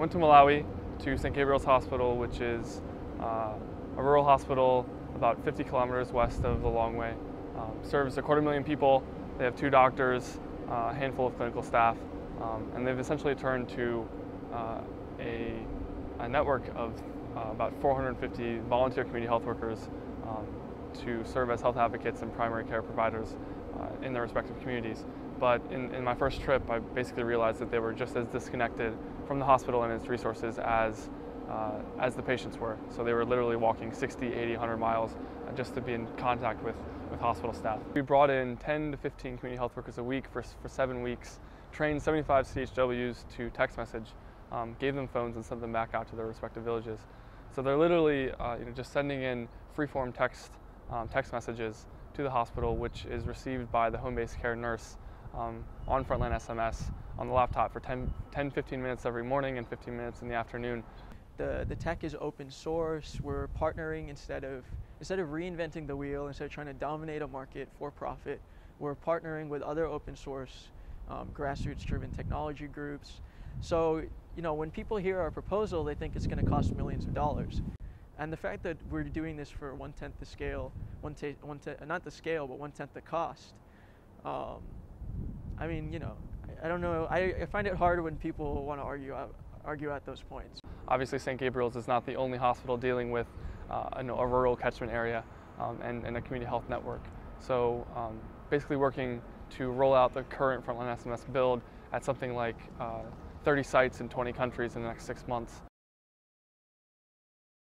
went to Malawi to St. Gabriel's Hospital, which is a rural hospital about 50 kilometers west of the Longway. Serves 250,000 people. They have 2 doctors, a handful of clinical staff, and they've essentially turned to a network of about 450 volunteer community health workers to serve as health advocates and primary care providers in their respective communities. But in my first trip, I basically realized that they were just as disconnected from the hospital and its resources as the patients were. So they were literally walking 60, 80, 100 miles just to be in contact with hospital staff. We brought in 10 to 15 community health workers a week for 7 weeks, trained 75 CHWs to text message, gave them phones and sent them back out to their respective villages. So they're literally just sending in free-form text messages to the hospital, which is received by the home-based care nurse on Frontline SMS on the laptop for 10-15 minutes every morning and 15 minutes in the afternoon. The tech is open source. We're partnering instead of reinventing the wheel, instead of trying to dominate a market for profit. We're partnering with other open source grassroots-driven technology groups. So when people hear our proposal, they think it's going to cost millions of dollars. And the fact that we're doing this for 1/10 the scale, not the scale, but 1/10 the cost. I mean, I don't know. I find it hard when people want to argue at those points. Obviously, St. Gabriel's is not the only hospital dealing with a rural catchment area and a community health network. So basically working to roll out the current Frontline SMS build at something like 30 sites in 20 countries in the next 6 months.